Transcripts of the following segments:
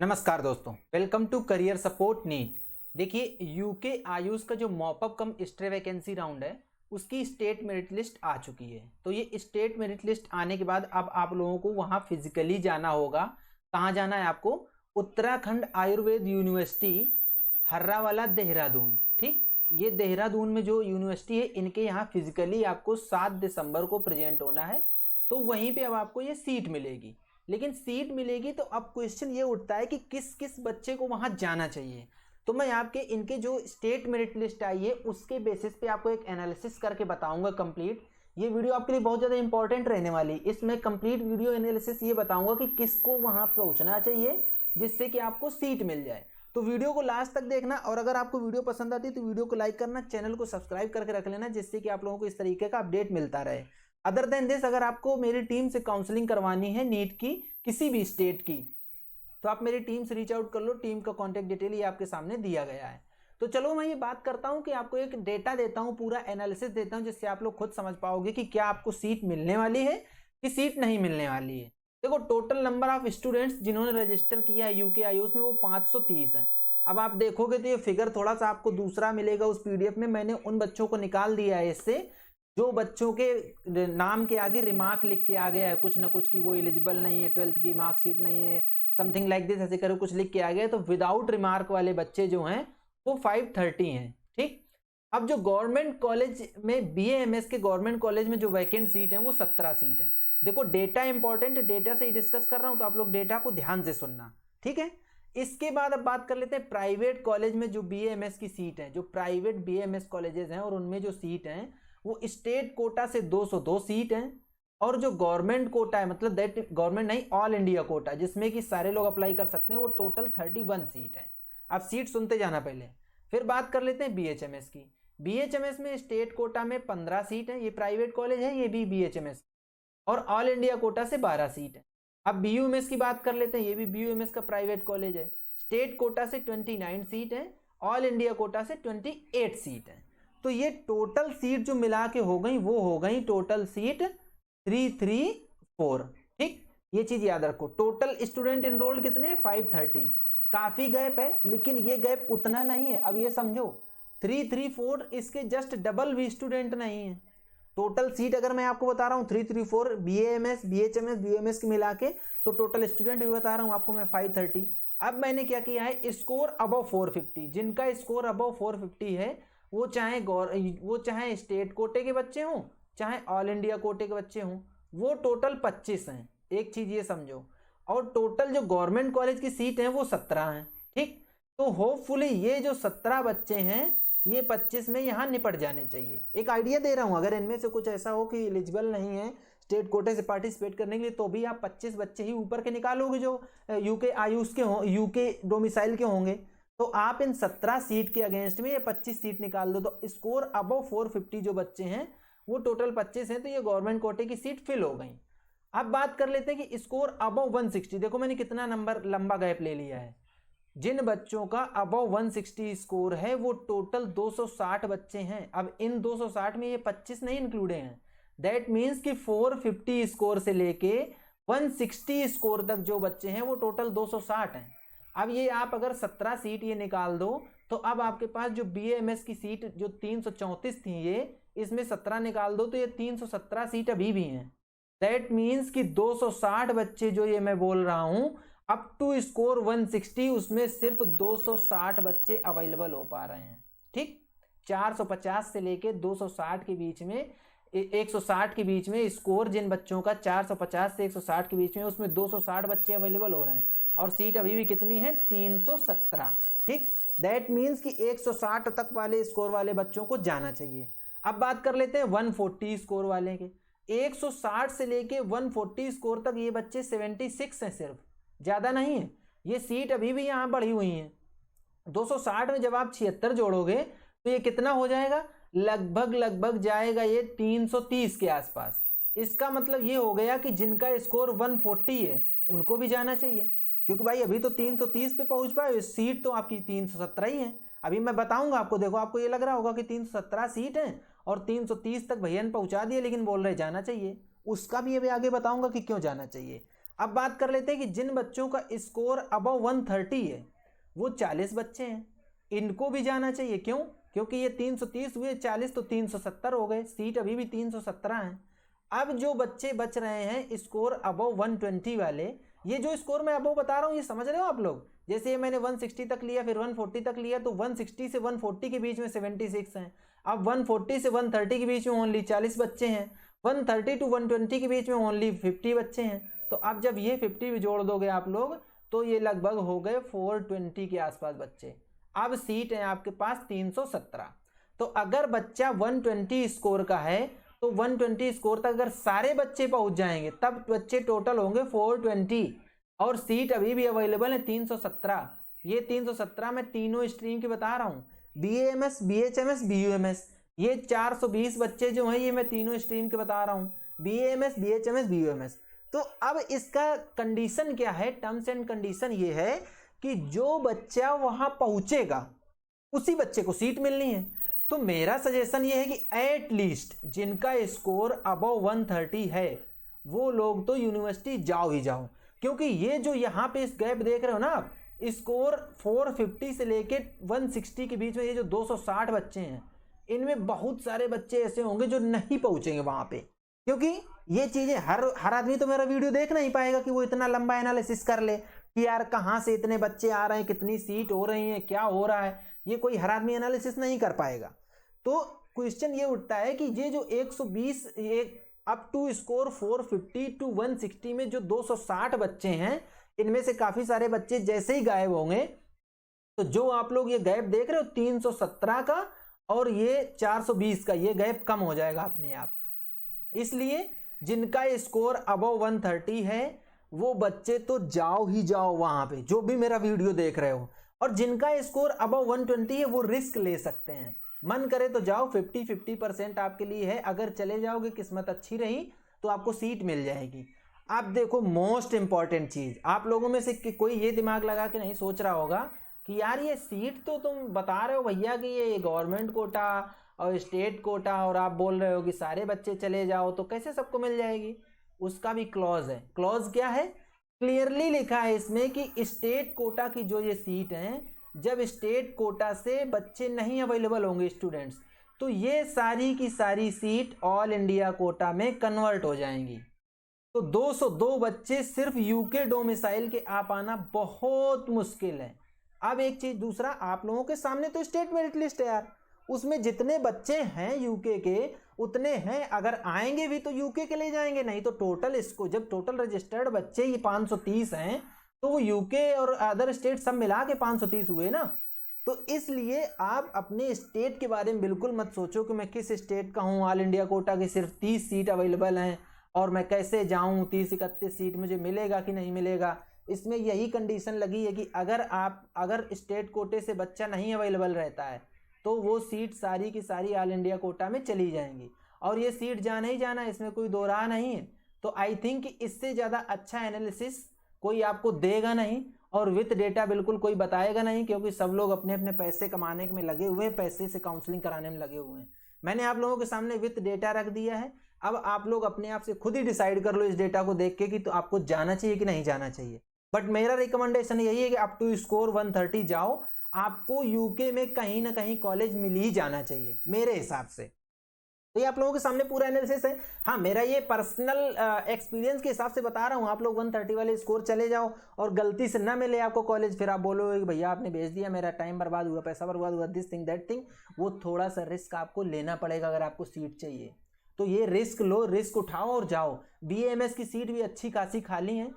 नमस्कार दोस्तों, welcome to career support NEET. देखिए, यूके आयुष का जो mop up cum stray vacancy round है उसकी स्टेट मेरिट लिस्ट आ चुकी है। तो ये स्टेट मेरिट लिस्ट आने के बाद अब आप लोगों को वहाँ फिजिकली जाना होगा। कहाँ जाना है आपको? उत्तराखंड आयुर्वेद यूनिवर्सिटी, हर्रावाला, देहरादून। ठीक, ये देहरादून में जो यूनिवर्सिटी है इनके यहाँ फिजिकली आपको 7 दिसंबर को प्रेजेंट होना है। तो वहीं पे अब आपको ये सीट मिलेगी। लेकिन सीट मिलेगी तो अब क्वेश्चन ये उठता है कि किस किस बच्चे को वहां जाना चाहिए। तो मैं आपके इनके जो स्टेट मेरिट लिस्ट आई है उसके बेसिस पे आपको एक एनालिसिस करके बताऊंगा कंप्लीट। ये वीडियो आपके लिए बहुत ज़्यादा इंपॉर्टेंट रहने वाली। इसमें कंप्लीट वीडियो एनालिसिस ये बताऊंगा कि किसको वहां पहुंचना चाहिए जिससे कि आपको सीट मिल जाए। तो वीडियो को लास्ट तक देखना, और अगर आपको वीडियो पसंद आती है तो वीडियो को लाइक करना, चैनल को सब्सक्राइब करके रख लेना जिससे कि आप लोगों को इस तरीके का अपडेट मिलता रहे। अदर देन दिस, अगर आपको मेरी टीम से काउंसलिंग करवानी है नीट की किसी भी स्टेट की, तो आप मेरी टीम से रीच आउट कर लो। टीम का कॉन्टैक्ट डिटेल ये आपके सामने दिया गया है। तो चलो मैं ये बात करता हूँ कि आपको एक डेटा देता हूँ, पूरा एनालिसिस देता हूँ जिससे आप लोग खुद समझ पाओगे कि क्या आपको सीट मिलने वाली है कि सीट नहीं मिलने वाली है। देखो, टोटल नंबर ऑफ स्टूडेंट्स जिन्होंने रजिस्टर किया है यूके आयुष में वो 530 है। अब आप देखोगे तो ये फिगर थोड़ा सा आपको दूसरा मिलेगा उस पीडीएफ में। मैंने उन बच्चों को निकाल दिया है इससे जो बच्चों के नाम के आगे रिमार्क लिख के आ गया है कुछ ना कुछ कि वो एलिजिबल नहीं है, 12th की मार्कशीट नहीं है, समथिंग लाइक दिस, ऐसे करो कुछ लिख के आ गया है। तो विदाउट रिमार्क वाले बच्चे जो हैं वो 530 हैं। ठीक, अब जो गवर्नमेंट कॉलेज में बीएएमएस के गवर्नमेंट कॉलेज में जो वैकेंट सीट है वो 17 सीट है। देखो, डेटा इंपॉर्टेंट, डेटा से ही डिस्कस कर रहा हूं तो आप लोग डेटा को ध्यान से सुनना। ठीक है, इसके बाद अब बात कर लेते हैं प्राइवेट कॉलेज में जो बीएएमएस की सीट है। जो प्राइवेट बीएएमएस कॉलेजेस हैं और उनमें जो सीट हैं वो स्टेट कोटा से 202 सीट हैं, और जो गवर्नमेंट कोटा है, मतलब दैट गवर्नमेंट नहीं, ऑल इंडिया कोटा जिसमें कि सारे लोग अप्लाई कर सकते हैं, वो टोटल 31 सीट है। अब सीट सुनते जाना पहले। फिर बात कर लेते हैं बीएचएमएस की। बीएचएमएस में स्टेट कोटा में 15 सीट है, ये प्राइवेट कॉलेज है, ये भी बीएचएमएस, और ऑल इंडिया कोटा से 12 सीट है। अब बीयूएमएस की बात कर लेते हैं, ये भी बीयूएमएस का प्राइवेट कॉलेज है। स्टेट कोटा से 29 सीट है, ऑल इंडिया कोटा से 28 सीट है। तो ये टोटल सीट जो मिला के हो गई वो हो गई टोटल सीट 334। ठीक, ये चीज याद रखो। टोटल स्टूडेंट इनरोल्ड कितने? 530। काफी गैप है, लेकिन ये गैप उतना नहीं है। अब ये समझो, 334 इसके जस्ट डबल भी स्टूडेंट नहीं है। टोटल सीट अगर मैं आपको बता रहा हूँ 334 बीएएमएस बीएचएमएस बीएमएस के मिला के, तो टोटल स्टूडेंट भी बता रहा हूँ आपको मैं 530। अब मैंने क्या किया है, स्कोर अबव 450, जिनका स्कोर अबव 450 है वो चाहे स्टेट कोटे के बच्चे हों चाहे ऑल इंडिया कोटे के बच्चे हों, वो टोटल 25 हैं। एक चीज ये समझो, और टोटल जो गवर्नमेंट कॉलेज की सीट है वो 17 हैं। ठीक, तो होपफुली ये जो 17 बच्चे हैं ये 25 में यहाँ निपट जाने चाहिए। एक आइडिया दे रहा हूँ, अगर इनमें से कुछ ऐसा हो कि एलिजिबल नहीं है स्टेट कोटे से पार्टिसिपेट करने के लिए, तो भी आप 25 बच्चे ही ऊपर के निकालोगे जो यूके आयुष के हों, यूके डोमिसाइल के होंगे। तो आप इन 17 सीट के अगेंस्ट में ये 25 सीट निकाल दो, तो स्कोर अबव 450 जो बच्चे हैं वो टोटल 25 हैं, तो ये गवर्नमेंट कोटे की सीट फिल हो गई। अब बात कर लेते हैं कि स्कोर अबव 160। देखो मैंने कितना नंबर लंबा गैप ले लिया है। जिन बच्चों का अबव 160 स्कोर है वो टोटल 260 बच्चे हैं। अब इन 260 में ये 25 नहीं इंक्लूड हैं। दैट मीन्स कि 450 स्कोर से लेके 160 स्कोर तक जो बच्चे हैं वो टोटल 260 हैं। अब ये आप अगर 17 सीट ये निकाल दो, तो अब आपके पास जो बीएएमएस की सीट जो 334 थी, ये इसमें 17 निकाल दो तो ये 317 सीट अभी भी हैं। दैट मीन्स कि 260 बच्चे जो ये मैं बोल रहा हूं अप टू स्कोर 160, उसमें सिर्फ 260 बच्चे अवेलेबल हो पा रहे हैं। ठीक, 450 से लेके 260 के बीच में, 160 के बीच में स्कोर जिन बच्चों का 450 से 160 के बीच में, उसमें 260 बच्चे अवेलेबल हो रहे हैं, और सीट अभी भी कितनी है? 317। ठीक, दैट मीन्स कि 160 तक वाले स्कोर वाले बच्चों को जाना चाहिए। अब बात कर लेते हैं 140 स्कोर वाले के। 160 से लेके 140 स्कोर तक ये बच्चे 76 हैं, सिर्फ, ज्यादा नहीं है। ये सीट अभी भी यहां बढ़ी हुई है। 260 में जब आप 76 जोड़ोगे तो ये कितना हो जाएगा? लगभग जाएगा ये 330 के आसपास। इसका मतलब ये हो गया कि जिनका स्कोर 140 है उनको भी जाना चाहिए, क्योंकि भाई अभी तो 330 पे पहुंच पाए, सीट तो आपकी 317 ही है। अभी मैं बताऊंगा आपको। देखो, आपको ये लग रहा होगा कि 317 सीट है और 330 तक भैया ने पहुंचा दिए, लेकिन बोल रहे जाना चाहिए। उसका भी अभी आगे बताऊंगा कि क्यों जाना चाहिए। अब बात कर लेते हैं कि जिन बच्चों का स्कोर अबव 130 है वो 40 बच्चे हैं, इनको भी जाना चाहिए। क्यों? क्योंकि ये 330 हुए 40 तो 370 हो गए, सीट अभी भी 317 है। अब जो बच्चे बच रहे हैं स्कोर अबव 120 वाले, ये जो स्कोर मैं अबव बता रहा हूँ ये समझ रहे हो आप लोग? जैसे ये मैंने 160 तक लिया फिर 140 तक लिया, तो 160 से 140 के बीच में 76 हैं। अब 140 से 130 के बीच में ओनली 40 बच्चे हैं, 130 टू 120 के बीच में ओनली 50 बच्चे हैं। तो अब जब ये 50 भी जोड़ दोगे आप लोग तो ये लगभग हो गए 420 के आसपास बच्चे। अब सीट है आपके पास 317। तो अगर बच्चा 120 स्कोर का है तो 120 स्कोर तक अगर सारे बच्चे पहुंच जाएंगे तब बच्चे टोटल होंगे 420, और सीट अभी भी अवेलेबल है 317। ये 317 मैं तीनों स्ट्रीम की बता रहा हूँ, BAMS, BHMS, BUMS। ये 420 बच्चे जो हैं ये मैं तीनों स्ट्रीम के बता रहा हूँ, BAMS, BHMS, BUMS। तो अब इसका कंडीशन क्या है, टर्म्स एंड कंडीशन ये है कि जो बच्चा वहां पहुंचेगा उसी बच्चे को सीट मिलनी है। तो मेरा सजेशन ये है कि एट लीस्ट जिनका स्कोर अबव 130 है वो लोग तो यूनिवर्सिटी जाओ ही जाओ, क्योंकि ये जो यहाँ पे इस गैप देख रहे हो ना आप, स्कोर 450 से लेके 160 के बीच में ये जो 260 बच्चे हैं, इनमें बहुत सारे बच्चे ऐसे होंगे जो नहीं पहुंचेंगे वहां पे, क्योंकि ये चीजें हर आदमी तो मेरा वीडियो देख नहीं पाएगा कि वो इतना लंबा एनालिसिस कर ले कि यार कहाँ से इतने बच्चे आ रहे हैं, कितनी सीट हो रही है, क्या हो रहा है, ये कोई हर आदमी एनालिसिस नहीं कर पाएगा। तो क्वेश्चन ये उठता है कि ये जो 120 अप टू स्कोर 450 टू 160 में जो 260 बच्चे हैं, इनमें से काफी सारे बच्चे जैसे ही गायब होंगे, तो जो आप लोग ये गैप देख रहे हो 317 का और ये 420 का, ये गैप कम हो जाएगा अपने आप। इसलिए जिनका स्कोर अबव 130 है वो बच्चे तो जाओ ही जाओ वहां पे, जो भी मेरा वीडियो देख रहे हो। और जिनका स्कोर अबव 120 है वो रिस्क ले सकते हैं, मन करे तो जाओ, 50-50% आपके लिए है। अगर चले जाओगे, किस्मत अच्छी रही तो आपको सीट मिल जाएगी। आप देखो मोस्ट इंपॉर्टेंट चीज, आप लोगों में से कोई ये दिमाग लगा के नहीं सोच रहा होगा कि यार ये सीट तो तुम बता रहे हो भैया कि ये गवर्नमेंट कोटा और स्टेट कोटा, और आप बोल रहे हो कि सारे बच्चे चले जाओ, तो कैसे सबको मिल जाएगी? उसका भी क्लॉज है। क्लॉज क्या है? क्लियरली लिखा है इसमें कि स्टेट कोटा की जो ये सीट है, जब स्टेट कोटा से बच्चे नहीं अवेलेबल होंगे स्टूडेंट्स, तो ये सारी की सारी सीट ऑल इंडिया कोटा में कन्वर्ट हो जाएंगी। तो 202 बच्चे सिर्फ यूके डोमिसाइल के आ पाना बहुत मुश्किल है। अब एक चीज दूसरा, आप लोगों के सामने तो स्टेट मेरिट लिस्ट है यार, उसमें जितने बच्चे हैं यूके के उतने हैं। अगर आएंगे भी तो यूके के ले जाएंगे, नहीं तो टोटल इसको जब टोटल रजिस्टर्ड बच्चे ही 530 हैं तो वो यूके और अदर स्टेट सब मिला के 530 हुए ना। तो इसलिए आप अपने स्टेट के बारे में बिल्कुल मत सोचो कि मैं किस स्टेट का हूँ, ऑल इंडिया कोटा की सिर्फ 30 सीट अवेलेबल हैं और मैं कैसे जाऊँ, 30-31 सीट मुझे मिलेगा कि नहीं मिलेगा। इसमें यही कंडीशन लगी है कि अगर स्टेट कोटे से बच्चा नहीं अवेलेबल रहता है तो वो सीट सारी की सारी ऑल इंडिया कोटा में चली जाएंगी, और ये सीट जाना ही जाना, इसमें कोई दो राह नहीं है। तो आई थिंक इससे ज़्यादा अच्छा एनालिसिस कोई आपको देगा नहीं, और विथ डेटा बिल्कुल कोई बताएगा नहीं, क्योंकि सब लोग अपने अपने पैसे कमाने में लगे हुए हैं, पैसे से काउंसलिंग कराने में लगे हुए हैं। मैंने आप लोगों के सामने विथ डेटा रख दिया है, अब आप लोग अपने आप से खुद ही डिसाइड कर लो इस डेटा को देख के कि तो आपको जाना चाहिए कि नहीं जाना चाहिए। बट मेरा रिकमेंडेशन यही है कि अप टू स्कोर 130 जाओ, आपको यूके में कहीं ना कहीं कॉलेज मिल ही जाना चाहिए मेरे हिसाब से। तो ये आप लोगों के सामने पूरा एनालिसिस है। हाँ, मेरा ये पर्सनल एक्सपीरियंस के हिसाब से बता रहा हूँ। आप लोग 130 वाले स्कोर चले जाओ और गलती से ना मिले आपको कॉलेज, फिर आप बोलोगे कि भैया आपने भेज दिया, मेरा टाइम बर्बाद हुआ, पैसा बर्बाद हुआ, दिस थिंग दैट थिंग। वो थोड़ा सा रिस्क आपको लेना पड़ेगा अगर आपको सीट चाहिए, तो ये रिस्क लो, रिस्क उठाओ और जाओ। BAMS की सीट भी अच्छी खासी खाली है।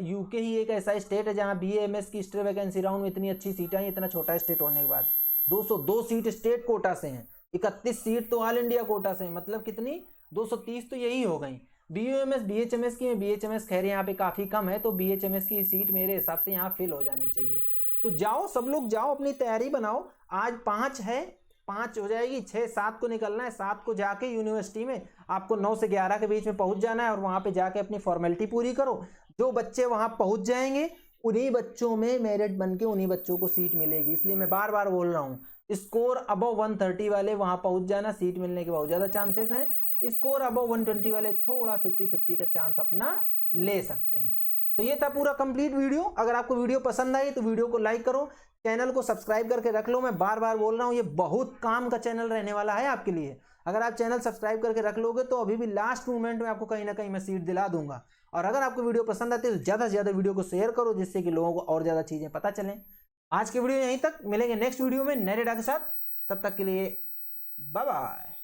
यूके ही एक ऐसा स्टेट है जहाँ BAMS की स्ट्रे वैकेंसी राउंड में इतनी अच्छी सीटें हैं, इतना छोटा स्टेट होने के बाद। 202 सीट स्टेट कोटा से हैं, 31 सीट तो ऑल इंडिया कोटा से हैं, मतलब कितनी 230 तो यही हो गई। BUMS BHMS की, BHMS खैर यहाँ पे काफ़ी कम है, तो BHMS की सीट मेरे हिसाब से यहाँ फिल हो जानी चाहिए। तो जाओ, सब लोग जाओ, अपनी तैयारी बनाओ। आज 5 है, 5 हो जाएगी, 6-7 को निकलना है। 7 को जाके यूनिवर्सिटी में आपको 9 से 11 के बीच में पहुंच जाना है और वहाँ पे जाके अपनी फॉर्मेलिटी पूरी करो। जो बच्चे वहाँ पहुँच जाएंगे उन्हीं बच्चों में मेरिट बन के उन्हीं बच्चों को सीट मिलेगी। इसलिए मैं बार बार बोल रहा हूँ, स्कोर अबव 130 वाले वहाँ पहुँच जाना, सीट मिलने के बहुत ज़्यादा चांसेस हैं। स्कोर अबव 120 वाले थोड़ा 50-50 का चांस अपना ले सकते हैं। तो ये था पूरा कंप्लीट वीडियो। अगर आपको वीडियो पसंद आई तो वीडियो को लाइक करो, चैनल को सब्सक्राइब करके रख लो। मैं बार बार बोल रहा हूँ, ये बहुत काम का चैनल रहने वाला है आपके लिए। अगर आप चैनल सब्सक्राइब करके रख लोगे तो अभी भी लास्ट मोमेंट में आपको कहीं ना कहीं मैं सीट दिला दूंगा। और अगर आपको वीडियो पसंद आती है तो ज़्यादा से ज़्यादा वीडियो को शेयर करो, जिससे कि लोगों को और ज़्यादा चीज़ें पता चलें। आज के वीडियो यहीं तक, मिलेंगे नेक्स्ट वीडियो में नए डेटा के साथ। तब तक के लिए बाय बाय।